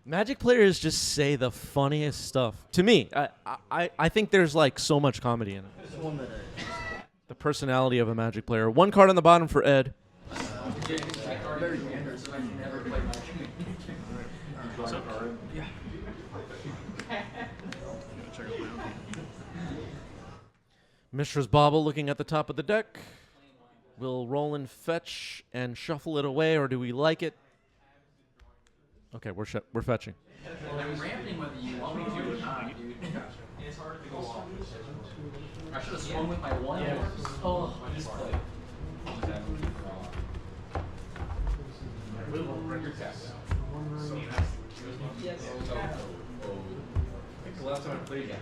Magic players just say the funniest stuff. To me, I think there's like so much comedy in it. The personality of a Magic player. One card on the bottom for Ed. Mishra's Bauble looking at the top of the deck. Will Roland fetch and shuffle it away, or do we like it? Okay, we're fetching. I'm ramping whether you want me to or not, dude. It's hard to go off. I should have swung with my one. Oh, he's played. The last time I played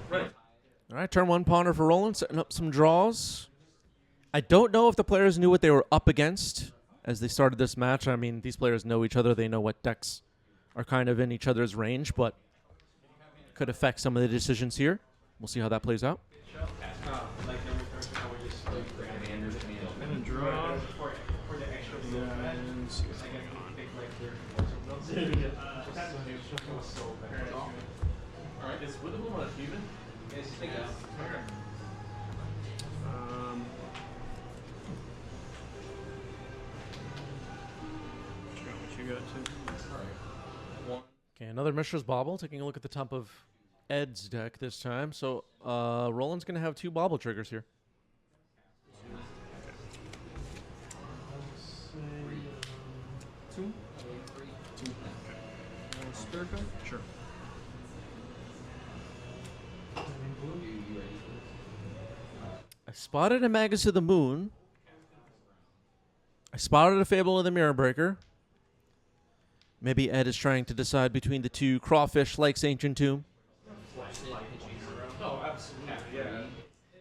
Right. All right, turn one ponder for Roland, setting up some draws. I don't know if the players knew what they were up against as they started this match. I mean, these players know each other. They know what decks are kind of in each other's range, but could affect some of the decisions here. We'll see how that plays out. And draw. Alright, is Witherable on a human? Yes, I think so. What you got too? Okay, another Mishra's Bauble. Taking a look at the top of Ed's deck this time. So Roland's going to have 2 Bauble triggers here. Two. Spirit card? Sure. I spotted a Magus of the Moon. I spotted a Fable of the Mirror Breaker. Maybe Ed is trying to decide between the 2. Crawfish likes Ancient Tomb. Oh, absolutely, yeah.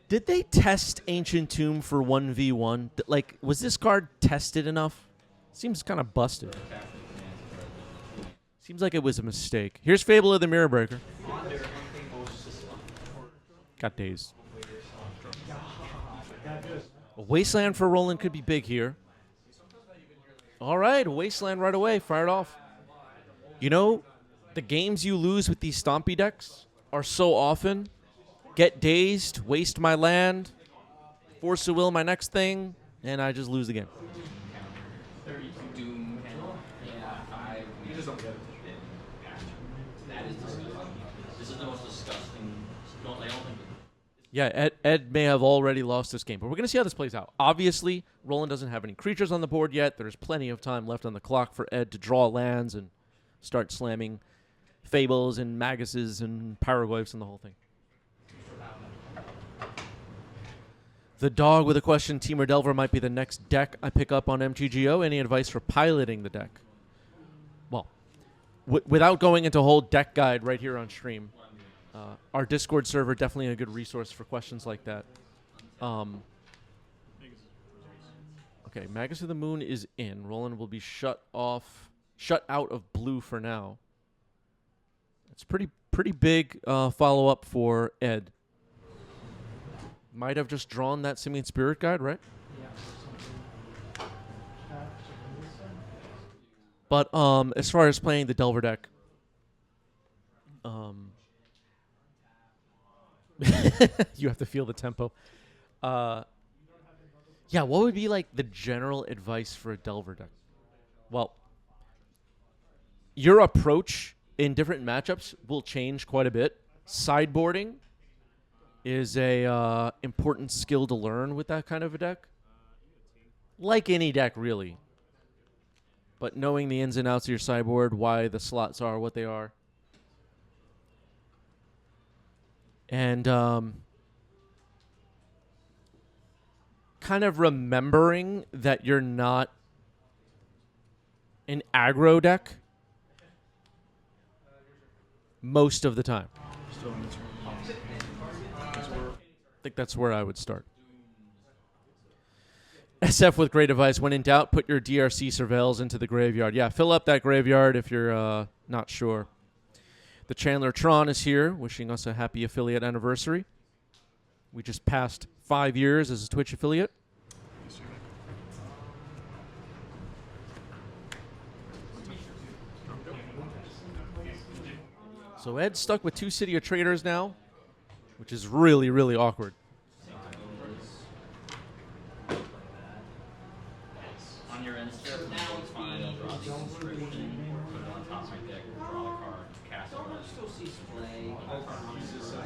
Did they test Ancient Tomb for 1v1? Like, was this card tested enough? Seems kind of busted. Seems like it was a mistake. Here's Fable of the Mirror Breaker. Got dazed. A Wasteland for Roland could be big here. All right, a Wasteland right away. Fired off. You know, the games you lose with these Stompy decks are so often get dazed, waste my land, force a will my next thing, and I just lose the game. Doom. Yeah, you just don't get it. That is disgusting. This is the most disgusting. I don't think. Yeah, Ed may have already lost this game, but we're going to see how this plays out. Obviously, Roland doesn't have any creatures on the board yet. There's plenty of time left on the clock for Ed to draw lands and start slamming Fables and Maguses and Paraglyphs and the whole thing. The dog with a question, Temur Delver might be the next deck I pick up on MTGO. Any advice for piloting the deck? Well, without going into a whole deck guide right here on stream, our Discord server definitely a good resource for questions like that. Okay, Magus of the Moon is in. Roland will be shut out of blue for now. It's pretty big follow-up for Ed. Might have just drawn that Simian Spirit Guide, right? But as far as playing the Delver deck, you have to feel the tempo. Yeah, what would be like the general advice for a Delver deck? Well, your approach in different matchups will change quite a bit. Sideboarding is a important skill to learn with that kind of a deck. Like any deck, really. But knowing the ins and outs of your sideboard, why the slots are what they are. And kind of remembering that you're not an aggro deck most of the time. Still in this I think that's where I would start. SF with great advice. When in doubt, put your DRC surveils into the graveyard. Yeah, fill up that graveyard if you're not sure. The Chandler Tron is here, wishing us a happy affiliate anniversary. We just passed 5 years as a Twitch affiliate. So Ed's stuck with 2 City of Traders now, which is really, really awkward. On your end step, now it's fine. I'll draw the inscription, put it on top of my deck, draw a card, cast it. Still see play. I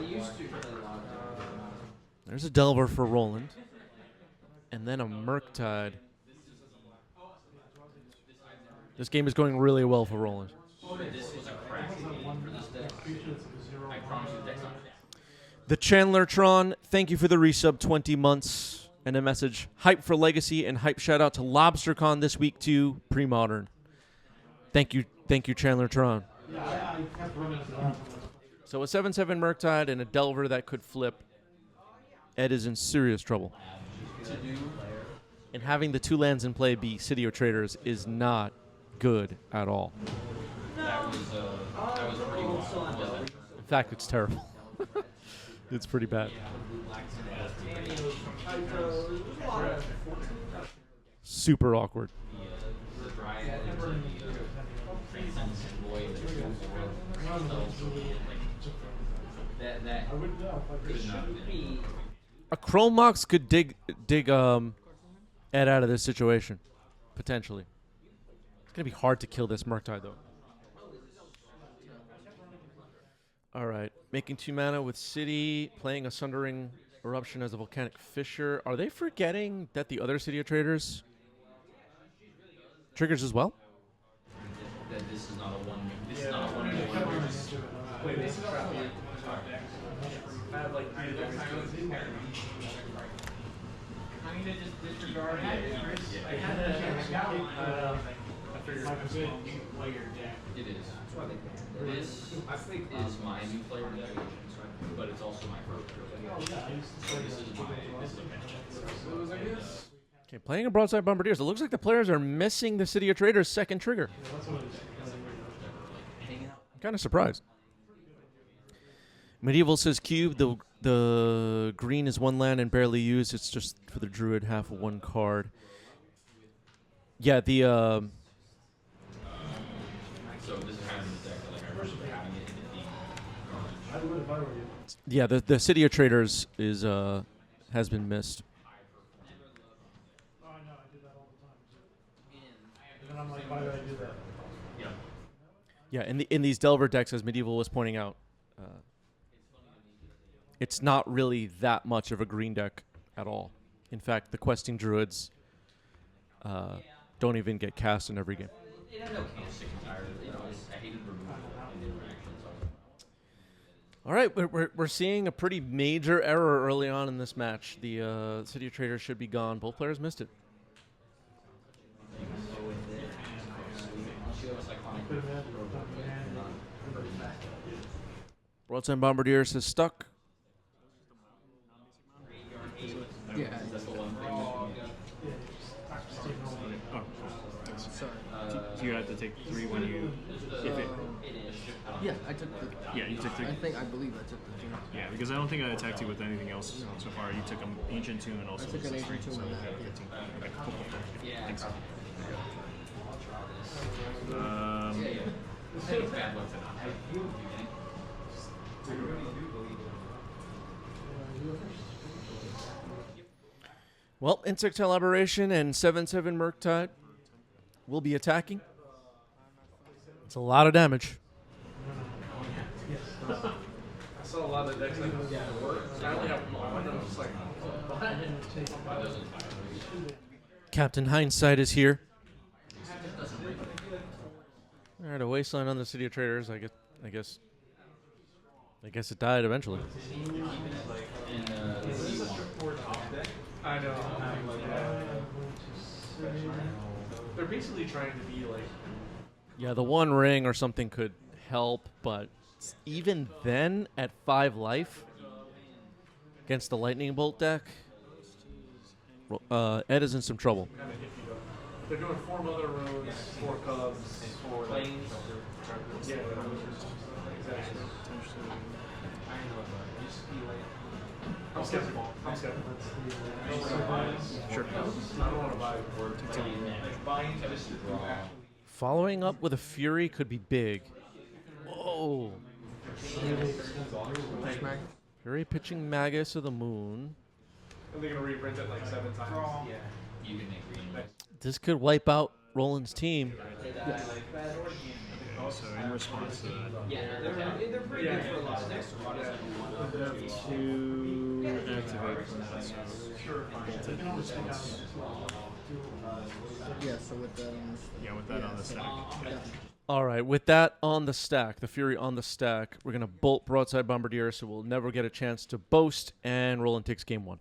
used to play a lot. There's a Delver for Roland. And then a Murktide. This game is going really well for Roland. This was a crack for this deck. I promise you the deck's not bad. The Chandlertron, thank you for the resub, 20 months. And a message, hype for Legacy and hype shout out to LobsterCon this week too, pre-modern. Thank you, Chandlertron. So a 7/7 Murktide and a Delver that could flip. Ed is in serious trouble. And having the 2 lands in play be City of Traders is not good at all. That was pretty wild. In fact, it's terrible. It's pretty bad. Super awkward. The Dryad and the Transcendence Void, that could not be. A Chrome Mox could dig Ed out of this situation, potentially. It's gonna be hard to kill this Murktide though. All right, making 2 mana with City, playing a Sundering Eruption as a Volcanic Fissure. Are they forgetting that the other City of Traders triggers as well? That this is not a one. This is not a one. Wait, this is I have like 3 different Kind of just disregarding it. I figured It is. This is my new player deck, but it's also my first deck. So this is a bench deck. Okay, playing a Broadside Bombardiers. It looks like the players are missing the City of Traders' second trigger. I'm kind of surprised. Medieval says cube. The green is 1 land and barely used. It's just for the druid, half of 1 card. Yeah, the So this is kind of the deck that like I remember having it in the deep. yeah, the City of Traders is has been missed. Yeah, in these Delver decks, as Medieval was pointing out, it's not really that much of a green deck at all. In fact, the questing druids don't even get cast in every game. I know can't sick and tired of it. I hated removal and interactions. All right, we're seeing a pretty major error early on in this match. The City of Traders should be gone. Both players missed it. Broadside Bombardier says stuck. Yeah. Oh, sorry. So you have to take 3 when you. If it. Yeah, I took the. Yeah, you took 3. I believe I took the 2. Yeah, because I don't think I attacked you with anything else so far. You took an Ancient Tomb and also. I took an Ancient Tomb so and you that, got yeah. 15. Okay, cool. Yeah, Thanks. I think it's bad luck to not have it. Well, Insectile Aberration and 7/7 Murktide will be attacking. It's a lot of damage. I saw a lot of decks that work. I only have 1. I'm just like, Captain Hindsight is here. All right, a Wasteland on the City of Traders. I guess it died eventually. I know. They're basically trying to be like. Yeah, the 1 ring or something could help, but even then, at 5 life against the Lightning Bolt deck, Ed is in some trouble. They're doing 4 Mother Roads, 4 Cubs, 4 Lanes. Yeah, exactly. I'm skeptical. Sure. I don't want to buy it. Buying just to Following up with a Fury could be big. Whoa. Fury pitching Magus of the Moon. And they're gonna reprint it like 7 times. Yeah. You can make green. This could wipe out Roland's team. So in response to that, Yeah, they're pretty good for a lot of decks. to activate that, so bolted in response. Yeah, so with that on this. Yeah, with that on the stack. Yeah. All right, with that on the stack, the Fury on the stack, we're going to bolt Broadside Bombardier, so we'll never get a chance to boast, and Roland takes game 1.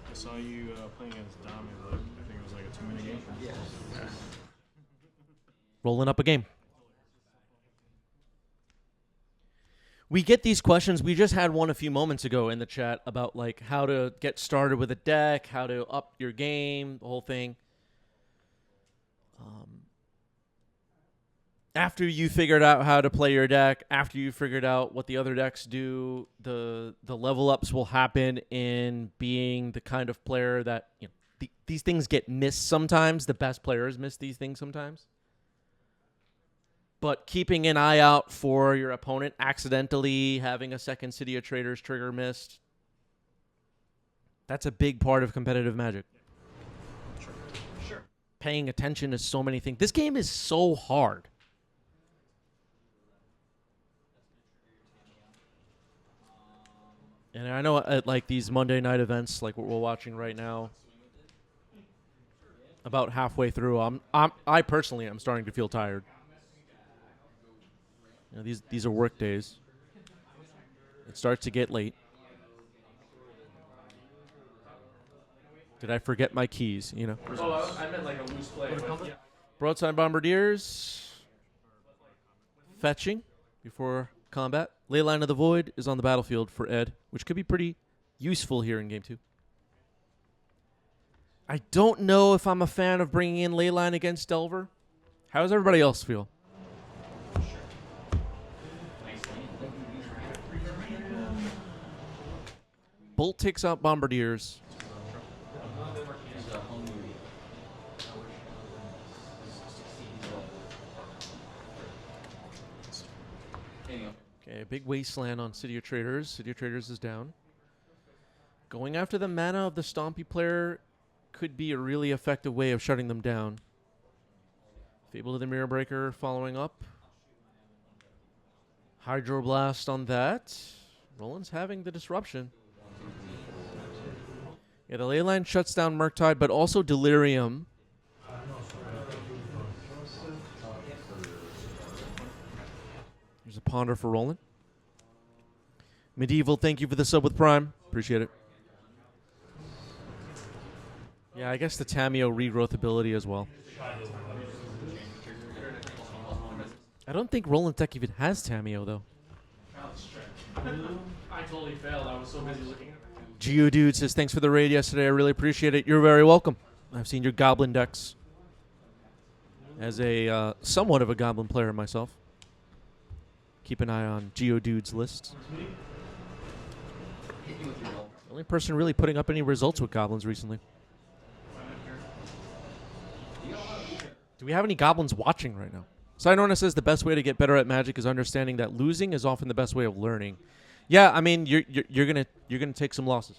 I saw you playing against Dom. I think it was like a 2-minute game. Yeah. Rolling up a game. We get these questions. We just had one a few moments ago in the chat about like how to get started with a deck, how to up your game, the whole thing. After you figured out how to play your deck, after you figured out what the other decks do, the level ups will happen in being the kind of player that, you know, these things get missed sometimes. The best players miss these things sometimes. But keeping an eye out for your opponent accidentally having a second City of Traders trigger missed, that's a big part of competitive Magic. Sure. Paying attention to so many things. This game is so hard. And I know at like these Monday night events, like what we're watching right now, about halfway through, I personally am starting to feel tired. You know, these are work days. It starts to get late. Did I forget my keys? You know. Oh, I meant like a loose play. Yeah. Broadside Bombardiers. Fetching before combat. Leyline of the Void is on the battlefield for Ed, which could be pretty useful here in Game 2. I don't know if I'm a fan of bringing in Leyline against Delver. How does everybody else feel? Bolt takes out Bombardiers. Okay, big wasteland on City of Traders. City of Traders is down. Going after the mana of the Stompy player could be a really effective way of shutting them down. Fable of the Mirror Breaker following up. Hydroblast on that. Roland's having the disruption. Yeah, the Leyline shuts down Murktide, but also Delirium. There's a Ponder for Roland. Medieval, thank you for the sub with Prime. Appreciate it. Yeah, I guess the Tameo regrowth ability as well. I don't think Roland Tech even has Tameo, though. I totally failed. I was so busy looking at it. Geodude says, thanks for the raid yesterday. I really appreciate it. You're very welcome. I've seen your Goblin decks. As a somewhat of a Goblin player myself. Keep an eye on Geodude's list. The only person really putting up any results with Goblins recently. Do we have any Goblins watching right now? Sinorna says the best way to get better at Magic is understanding that losing is often the best way of learning. Yeah, I mean you're gonna take some losses.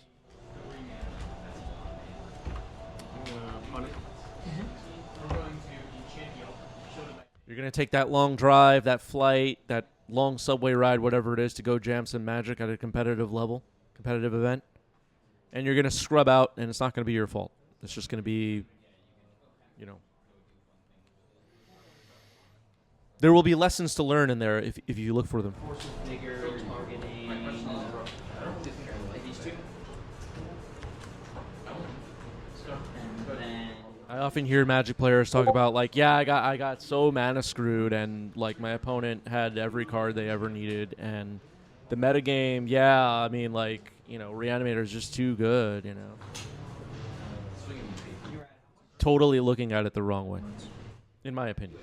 You're gonna take that long drive, that flight, that long subway ride, whatever it is, to go jam some Magic at a competitive level, competitive event, and you're gonna scrub out, and it's not gonna be your fault. It's just gonna be, you know. There will be lessons to learn in there if you look for them. Bigger targeting. Like these two. And then I often hear Magic players talk about like, yeah, I got so mana screwed, and like my opponent had every card they ever needed, and the metagame, yeah, I mean like, you know, Reanimator is just too good, you know. Totally looking at it the wrong way, in my opinion.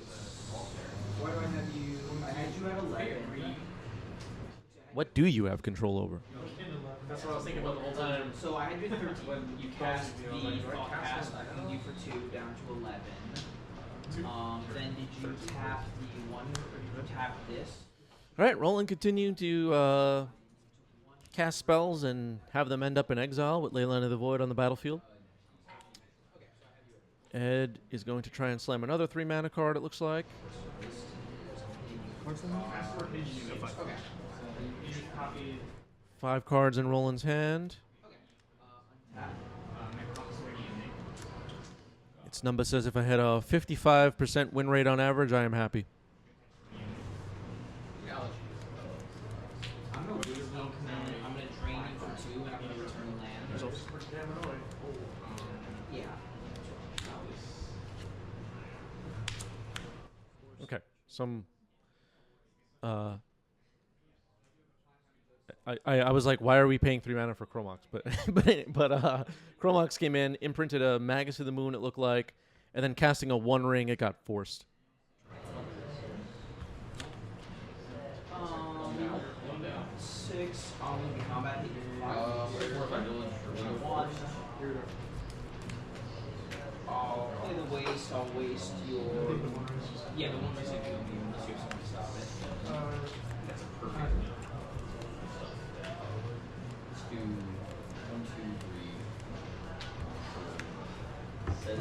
why do I have you? I had you at 11. What do you have control over? That's what I was thinking about the whole time. So I had you at 13. You cast the thought cast. I moved you for 2 down to 11. Then did you tap the one? Tap this? All right, Roland continued to cast spells and have them end up in exile with Leyline of the Void on the battlefield. Ed is going to try and slam another 3 mana card, it looks like. Okay. 5 cards in Roland's hand. Its number says if I had a 55% win rate on average, I am happy. I'm gonna drain you for 2 and I'm gonna return land. Yeah. Okay, some. I was like, why are we paying 3 mana for Chromox? But Chromox came in, imprinted a Magus of the Moon, it looked like, and then casting a 1 ring, it got forced. 6. I'll leave the combat. One. I'll play the waste. I'll waste your. Yeah, the one waste I do unless you have something to stop it. That's a perfect. Let's do 1, 2, 3. Says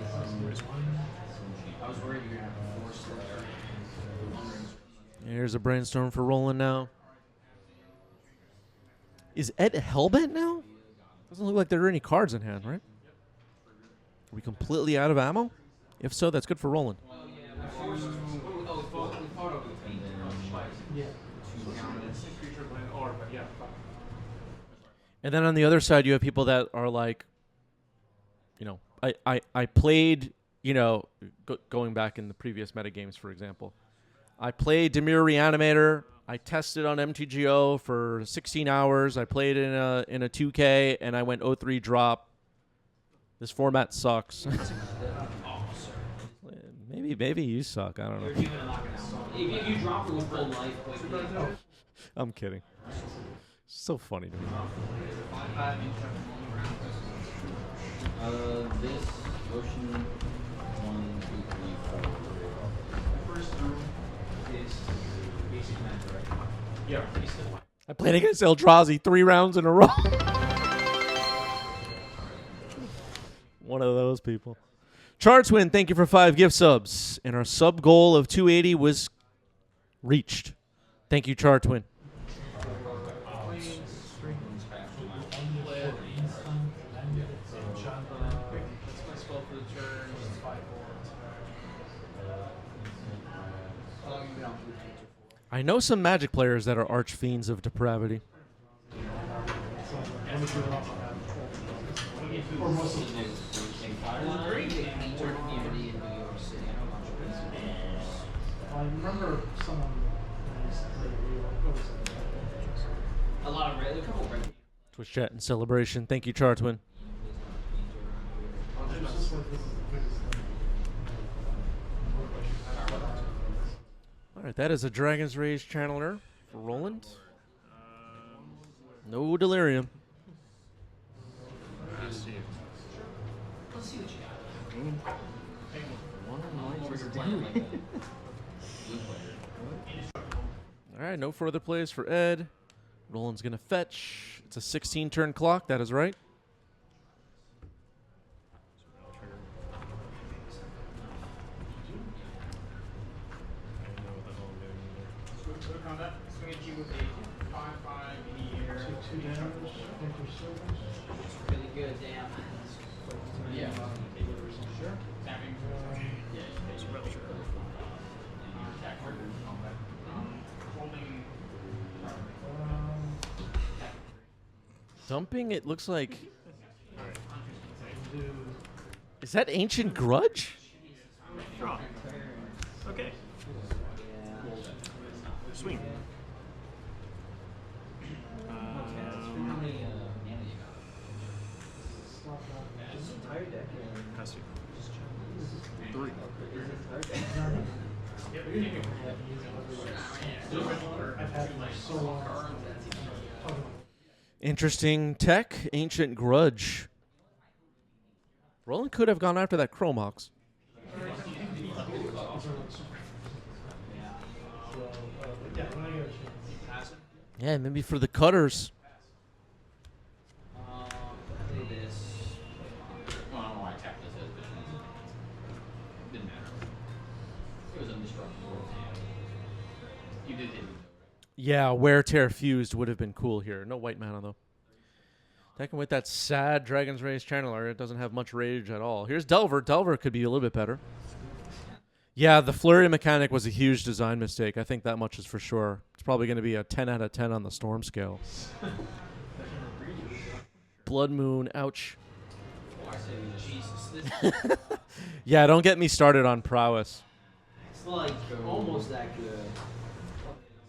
I was worried you're gonna have to force there. The 1 ring's. Here's a brainstorm for Roland now. Is Ed hellbent now? Doesn't look like there are any cards in hand, right? Are we completely out of ammo? If so, that's good for Roland. And then on the other side, you have people that are like, you know, I played, you know, going back in the previous metagames, for example. I played Temur Reanimator. I tested on MTGO for 16 hours. I played in a 2K, and I went 0-3 drop. This format sucks. Maybe you suck. I don't know. If you drop it with full life, I'm kidding. So funny to me. This motion 1, 2, 3, 4. First room is basic magic, right? Yeah. I played against Eldrazi 3 rounds in a row. One of those people. Chartswin, thank you for 5 gift subs. And our sub goal of 280 was reached. Thank you, Chartwin. I know some Magic players that are archfiends of depravity. I remember someone. A lot of red, a couple of red. Twitch chat and celebration. Thank you, Chartwin. All right, that is a Dragon's Rage channeler for Roland. No delirium. Let's see what you got. All right, no further plays for Ed. Roland's going to fetch. It's a 16-turn clock. That is right. Swing at you with a 5/5 in the air. 2 damage. Enter service. It's really good, damn. Yeah. Sure. Tapping. Holding. Dumping, it looks like. Do Is that Ancient Grudge? Draw. Okay. Swing. How many mana you slot that. got? This entire deck. Has to. 3. I've had so long. Interesting tech. Ancient Grudge. Roland could have gone after that Chromox. Yeah, maybe for the cutters. Play this. Well, I don't know why I tapped this as vision. Didn't matter. It was indestructible. Yeah. You did hit me though, right? Yeah, Wear Tear Fused would have been cool here. No white mana, though. Attacking with that sad Dragon's Rage Channeler. It doesn't have much rage at all. Here's Delver. Delver could be a little bit better. Yeah, the flurry mechanic was a huge design mistake. I think that much is for sure. It's probably going to be a 10 out of 10 on the Storm scale. Blood Moon, ouch. Oh, I say Jesus. This Yeah, don't get me started on prowess. it's like almost that good.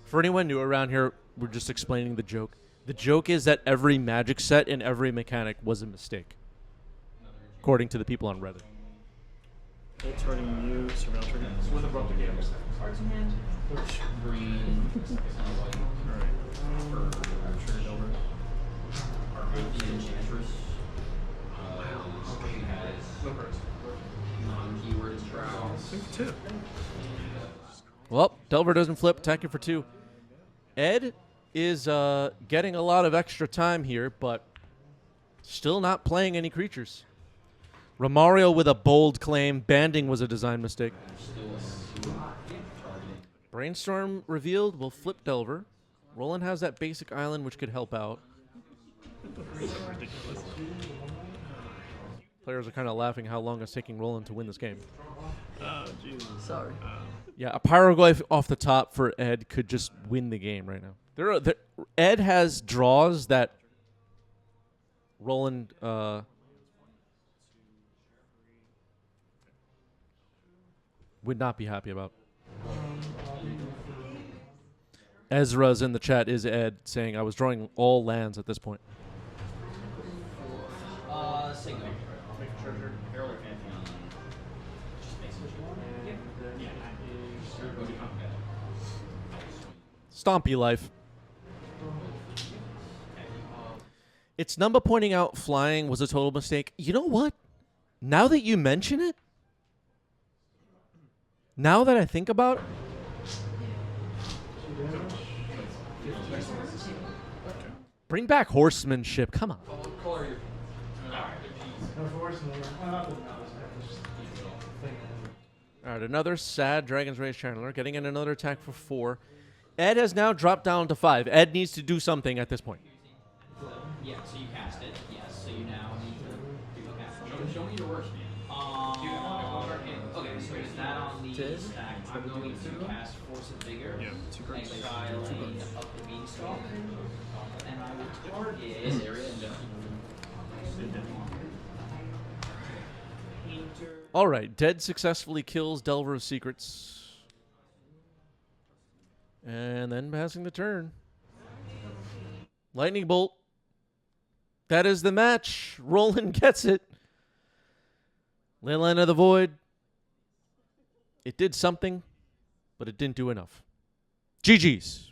For anyone new around here, we're just explaining the joke. The joke is that every Magic set and every mechanic was a mistake, according to the people on Reddit. It's starting you, surveil trigger. So with abrupt again. Cards in hand. Green, white, Alright. Trigger Delver. the Enchantress. She has No cards. non-keyword Shroud. Think two. Well, Delver doesn't flip, attacking for 2. Ed is getting a lot of extra time here, but still not playing any creatures. Romario with a bold claim. Banding was a design mistake. Brainstorm revealed. We'll flip Delver. Roland has that basic island, which could help out. Ridiculous. Players are kind of laughing how long it's taking Roland to win this game. Oh, Jesus. Sorry. Yeah, a Pyroglyph off the top for Ed could just win the game right now. Ed has draws that Roland would not be happy about. Ezra's in the chat is Ed saying I was drawing all lands at this point. Single. Herald or Pantheon. Just makes it Stompy life. It's Numba pointing out flying was a total mistake. You know what? Now that you mention it, now that I think about it, bring back horsemanship. Come on. What color are you? Unfortunately, well, not that it matters. I just think. All right, another sad Dragon's Rage Channeler getting in another attack for 4. Ed has now dropped down to 5. Ed needs to do something at this point. Yeah, so you cast it. Yes, so you now need to do cast. Show me your worst, man. Okay, so is that on the stack? I'm going to cast Force of Vigor. Yeah, 2 cards. Exiling up the Beanstalk. And I will target This area and Painter. All right, Dead successfully kills Delver of Secrets. And then passing the turn. Lightning Bolt. That is the match. Roland gets it. Leyline of the Void. It did something, but it didn't do enough. GG's.